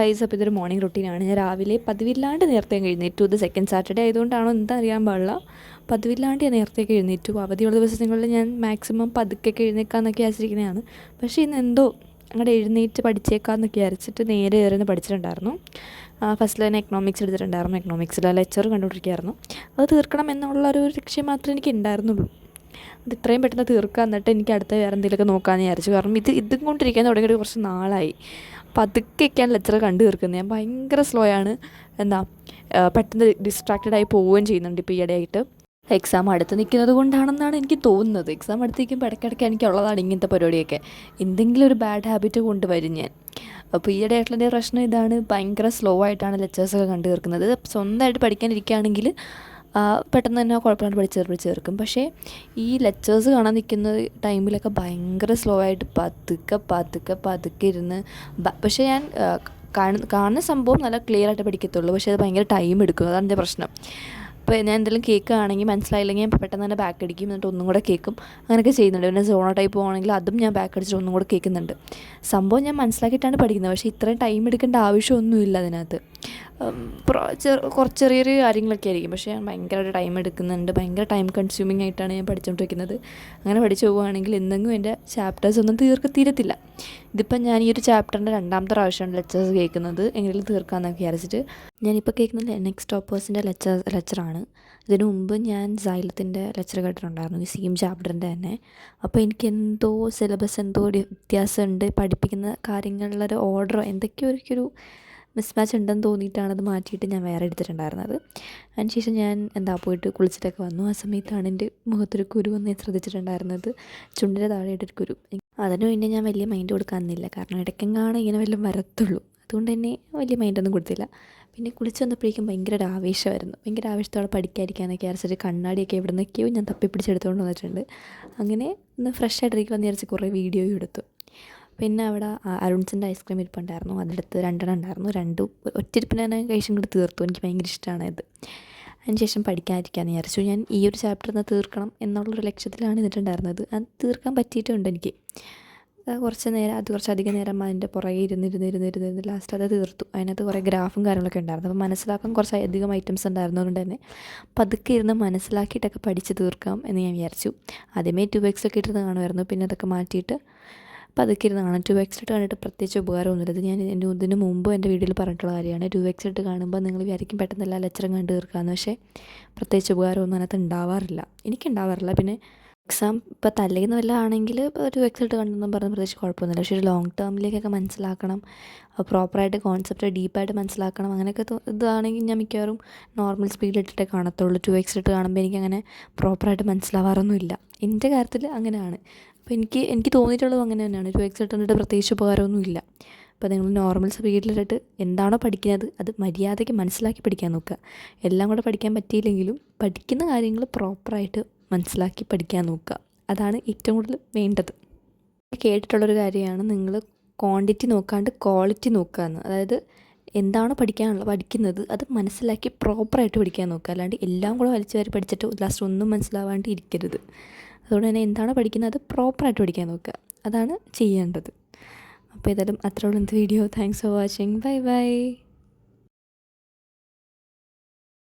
Guys, അപ്പോൾ ഇതൊരു morning റൊട്ടീനാണ്. ഞാൻ രാവിലെ പതിവില്ലാണ്ട് നേരത്തെ എഴുന്നേറ്റു. ഇത് സെക്കൻഡ് സാറ്റർഡേ ആയതുകൊണ്ടാണോ എന്താ അറിയാൻ പാടില്ല, പതിവില്ലാണ്ട് ഞാൻ നേരത്തേക്ക് എഴുന്നേറ്റു. അവധിയുള്ള ദിവസങ്ങളിൽ ഞാൻ മാക്സിമം പതുക്കെ എഴുന്നേക്കാമെന്നൊക്കെ വിചാരിച്ചിരിക്കുന്നതാണ്. പക്ഷേ ഇന്ന് എന്തോ അങ്ങോട്ട് എഴുന്നേറ്റ് പഠിച്ചേക്കാമെന്നൊക്കെ വിചാരിച്ചിട്ട് നേരെ കയറി പഠിച്ചിട്ടുണ്ടായിരുന്നു. ഫസ്റ്റിൽ തന്നെ എക്കണോമിക്സ് എടുത്തിട്ടുണ്ടായിരുന്നു. എക്കണോമിക്സിലെ ലെക്ചർ കണ്ടുകൊണ്ടിരിക്കുകയായിരുന്നു. അത് തീർക്കണം എന്നുള്ളൊരു ലക്ഷ്യം മാത്രമേ എനിക്ക് ഉണ്ടായിരുന്നുള്ളൂ. അത് ഇത്രയും പെട്ടെന്ന് തീർക്കുക, എന്നിട്ട് എനിക്ക് അടുത്ത വേറെ എന്തെങ്കിലുമൊക്കെ നോക്കാമെന്ന് വിചാരിച്ചു. കാരണം ഇതും കൊണ്ടിരിക്കാൻ തുടങ്ങിയിട്ട് കുറച്ച് നാളായി. പതുക്കെയൊക്കെയാണ് ലെക്ചർ കണ്ടു തീർക്കുന്നത്. ഞാൻ ഭയങ്കര സ്ലോ ആണ്. പെട്ടെന്ന് ഡിസ്ട്രാക്റ്റഡായി പോവുകയും ചെയ്യുന്നുണ്ട് ഇപ്പോൾ ഈയിടെയായിട്ട്. എക്സാം അടുത്ത് നിൽക്കുന്നത് കൊണ്ടാണെന്നാണ് എനിക്ക് തോന്നുന്നത്. എക്സാം അടുത്ത് നിൽക്കുമ്പോൾ ഇടയ്ക്കിടയ്ക്ക് എനിക്കുള്ളതാണ് ഇങ്ങനത്തെ പരിപാടിയൊക്കെ. എന്തെങ്കിലും ഒരു ബാഡ് ഹാബിറ്റ് കൊണ്ടുവരും ഞാൻ. അപ്പോൾ ഈയിടെയായിട്ടുള്ള എൻ്റെ പ്രശ്നം ഇതാണ്, ഭയങ്കര സ്ലോ ആയിട്ടാണ് ലെക്ചേഴ്സൊക്കെ കണ്ടു തീർക്കുന്നത്. സ്വന്തമായിട്ട് പഠിക്കാനിരിക്കുകയാണെങ്കിൽ പെട്ടെന്ന് തന്നെ കുഴപ്പമില്ലാണ്ട് പഠിച്ച് തീർക്കും. പക്ഷേ ഈ ലെക്ചേഴ്സ് കാണാൻ നിൽക്കുന്ന ടൈമിലൊക്കെ ഭയങ്കര സ്ലോ ആയിട്ട് പതുക്കെ ഇരുന്ന് പക്ഷേ ഞാൻ കാണുന്ന സംഭവം നല്ല ക്ലിയർ ആയിട്ട് പഠിക്കത്തുള്ളൂ. പക്ഷേ അത് ഭയങ്കര ടൈം എടുക്കും. അതാണ് എൻ്റെ പ്രശ്നം. ഇപ്പോൾ ഞാൻ എന്തെങ്കിലും കേൾക്കുകയാണെങ്കിൽ മനസ്സിലായില്ലെങ്കിൽ ഞാൻ പെട്ടെന്ന് തന്നെ ബാക്ക് അടിക്കും, എന്നിട്ട് ഒന്നും കൂടെ കേൾക്കും. അങ്ങനെയൊക്കെ ചെയ്യുന്നുണ്ട്. പിന്നെ സോണോ ടൈപ്പ് പോകുകയാണെങ്കിൽ അതും ഞാൻ ബാക്ക് അടിച്ചിട്ട് ഒന്നും കൂടെ കേൾക്കുന്നുണ്ട്. സംഭവം ഞാൻ മനസ്സിലാക്കിയിട്ടാണ് പഠിക്കുന്നത്. പക്ഷേ ഇത്രയും ടൈം എടുക്കേണ്ട ആവശ്യമൊന്നുമില്ല അതിനകത്ത്. കുറച്ച് ചെറിയ കാര്യങ്ങളൊക്കെ ആയിരിക്കും. പക്ഷേ ഞാൻ ഭയങ്കരമായിട്ട് ടൈം എടുക്കുന്നുണ്ട്. ഭയങ്കര ടൈം കൺസ്യൂമിങ് ആയിട്ടാണ് ഞാൻ പഠിച്ചുകൊണ്ടിരിക്കുന്നത്. അങ്ങനെ പഠിച്ചു പോവുകയാണെങ്കിൽ എന്തെങ്കിലും എൻ്റെ ചാപ്റ്റേഴ്സ് ഒന്നും തീരത്തില്ല. ഇതിപ്പം ഞാൻ ഈ ഒരു ചാപ്റ്ററിൻ്റെ രണ്ടാമത്തെ പ്രാവശ്യമാണ് ലെക്ചേഴ്സ് കേൾക്കുന്നത്. എങ്ങനെയും തീർക്കാമെന്നൊക്കെ വിചാരിച്ചിട്ട് ഞാനിപ്പോൾ കേൾക്കുന്നത് നെക്സ്റ്റ് ടോപ്പേഴ്സിൻ്റെ ലെക്ചറാണ്. ഇതിനു മുമ്പ് ഞാൻ സൈലത്തിൻ്റെ ലെക്ചർ കേട്ടിട്ടുണ്ടായിരുന്നു, ഈ സെയിം ചാപ്റ്ററിൻ്റെ തന്നെ. അപ്പോൾ എനിക്ക് എന്തോ സിലബസ് എന്തോ വ്യത്യാസമുണ്ട്, പഠിപ്പിക്കുന്ന കാര്യങ്ങളിലൊരു ഓർഡറോ എന്തൊക്കെയോ ഒരു മിസ്മാച്ച് ഉണ്ടെന്ന് തോന്നിയിട്ടാണ് അത് മാറ്റിയിട്ട് ഞാൻ വേറെ എടുത്തിട്ടുണ്ടായിരുന്നത്. അതിനുശേഷം ഞാൻ പോയിട്ട് കുളിച്ചിട്ടൊക്കെ വന്നു. ആ സമയത്താണ് എൻ്റെ മുഖത്തൊരു കുരു വന്ന് ശ്രദ്ധിച്ചിട്ടുണ്ടായിരുന്നത്, ചുണ്ടിൻ്റെ താഴെയായിട്ടൊരു കുരു. അതിന് പിന്നെ ഞാൻ വലിയ മൈൻഡ് കൊടുക്കാനില്ല, കാരണം ഇടയ്ക്കെങ്ങാണ് ഇങ്ങനെ വല്ലതും വരത്തുള്ളൂ. അതുകൊണ്ട് തന്നെ വലിയ മൈൻഡൊന്നും കൊടുത്തില്ല. പിന്നെ കുളിച്ച് വന്നപ്പോഴേക്കും ഭയങ്കര ഒരു ആവേശമായിരുന്നു. ഭയങ്കര ആവേശത്തോടെ പഠിക്കാതിരിക്കാനൊക്കെ വിചാരിച്ചിട്ട് കണ്ണാടിയൊക്കെ എവിടെ നിന്നൊക്കെയോ ഞാൻ തപ്പിപ്പിടിച്ചെടുത്തുകൊണ്ട് വന്നിട്ടുണ്ട്. അങ്ങനെ ഒന്ന് ഫ്രഷ് ആയിട്ടിരിക്കുമെന്ന് വിചാരിച്ച് കുറേ വീഡിയോയും എടുത്തു. പിന്നെ അവിടെ അരുൺസിൻ്റെ ഐസ്ക്രീം ഇരിപ്പുണ്ടായിരുന്നു. അതിനടുത്ത് 2 ഉണ്ടായിരുന്നു. 2 ഒറ്റയിരിപ്പിന് തന്നെ കഴിച്ചും കൂടി തീർത്തു. എനിക്ക് ഭയങ്കര ഇഷ്ടമാണ് ഇത്. അതിനുശേഷം പഠിക്കാതിരിക്കാമെന്ന് വിചാരിച്ചു. ഞാൻ ഈ ഒരു ചാപ്റ്റർ തീർക്കണം എന്നുള്ളൊരു ലക്ഷ്യത്തിലാണ് ഇരുന്നിട്ടുണ്ടായിരുന്നത്. അത് തീർക്കാൻ പറ്റിയിട്ടുണ്ട് എനിക്ക്. കുറച്ചധികം നേരം അതിൻ്റെ പുറകെ ഇരുന്ന് ലാസ്റ്റ് അത് തീർത്തു. അതിനകത്ത് കുറേ ഗ്രാഫും കാര്യങ്ങളൊക്കെ ഉണ്ടായിരുന്നു. അപ്പോൾ മനസ്സിലാക്കാൻ കുറച്ച് അധികം ഐറ്റംസ് ഉണ്ടായിരുന്നതുകൊണ്ട് തന്നെ പതുക്കെ ഇരുന്ന് മനസ്സിലാക്കിയിട്ടൊക്കെ പഠിച്ച് തീർക്കാം എന്ന് ഞാൻ വിചാരിച്ചു. ആദ്യമേ 2x ഒക്കെ ഇട്ടിരുന്ന് കാണുമായിരുന്നു. പിന്നെ അതൊക്കെ മാറ്റിയിട്ട് പതുക്കെ ഇരുന്ന് കാണാം. 2x ഇട്ട് കണ്ടിട്ട് പ്രത്യേകിച്ച് ഉപകാരമൊന്നുമില്ല. ഇത് ഞാൻ ഇതിന് മുമ്പ് എൻ്റെ വീഡിയോയിൽ പറഞ്ഞിട്ടുള്ള കാര്യമാണ്. 2x ഇട്ട് കാണുമ്പോൾ നിങ്ങൾ വിചാരിക്കും പെട്ടെന്ന് എല്ലാ ലെക്ചറും കണ്ട് തീർക്കാമെന്ന്. പക്ഷേ പ്രത്യേകിച്ച് ഉപകാരമൊന്നും അതിനകത്ത് ഉണ്ടാവാറില്ല, എനിക്കുണ്ടാവാറില്ല. പിന്നെ എക്സാം ഇപ്പോൾ തലേന്ന് വല്ല ആണെങ്കിൽ ഒരു വെബ്സൈറ്റ് കണ്ടെന്നും പറഞ്ഞ് പ്രത്യേകിച്ച് കുഴപ്പമൊന്നുമില്ല. പക്ഷേ ഒരു ലോങ് ടേമിലേക്കൊക്കെ മനസ്സിലാക്കണം, പ്രോപ്പറായിട്ട് കോൺസെപ്റ്റ് ഡീപ്പായിട്ട് മനസ്സിലാക്കണം, അങ്ങനെയൊക്കെ ഇതാണെങ്കിൽ ഞാൻ മിക്കവാറും നോർമൽ സ്പീഡിലിട്ടിട്ടേ കാണത്തുള്ളൂ. 2x ഇട്ട് കാണുമ്പോൾ എനിക്കങ്ങനെ പ്രോപ്പറായിട്ട് മനസ്സിലാവാറൊന്നുമില്ല. എൻ്റെ കാര്യത്തിൽ അങ്ങനെയാണ്. അപ്പോൾ എനിക്ക് തോന്നിയിട്ടുള്ളത് അങ്ങനെ തന്നെയാണ്. 2x ഇട്ടിട്ട് പ്രത്യേകിച്ച് ഉപകാരമൊന്നുമില്ല. അപ്പോൾ നിങ്ങൾ നോർമൽ സ്പീഡിലിട്ടിട്ട് എന്താണോ പഠിക്കുന്നത് അത് മര്യാദയ്ക്ക് മനസ്സിലാക്കി പഠിക്കാൻ നോക്കുക. എല്ലാം കൂടെ പഠിക്കാൻ പറ്റിയില്ലെങ്കിലും പഠിക്കുന്ന കാര്യങ്ങൾ പ്രോപ്പറായിട്ട് മനസ്സിലാക്കി പഠിക്കാൻ നോക്കുക. അതാണ് ഏറ്റവും കൂടുതൽ വേണ്ടത്. കേട്ടിട്ടുള്ളൊരു കാര്യമാണ്, നിങ്ങൾ ക്വാണ്ടിറ്റി നോക്കാണ്ട് ക്വാളിറ്റി നോക്കുക എന്ന്. അതായത് എന്താണോ പഠിക്കുന്നത് അത് മനസ്സിലാക്കി പ്രോപ്പറായിട്ട് പഠിക്കാൻ നോക്കുക. അല്ലാണ്ട് എല്ലാം കൂടെ വലിച്ചു വാരി പഠിച്ചിട്ട് ലാസ്റ്റ് ഒന്നും മനസ്സിലാവാണ്ട് ഇരിക്കരുത്. അതുകൊണ്ട് തന്നെ എന്താണോ പഠിക്കുന്നത് അത് പ്രോപ്പറായിട്ട് പഠിക്കാൻ നോക്കുക. അതാണ് ചെയ്യേണ്ടത്. അപ്പോൾ ഏതായാലും അത്രയുള്ള video. Thanks for watching. Bye by.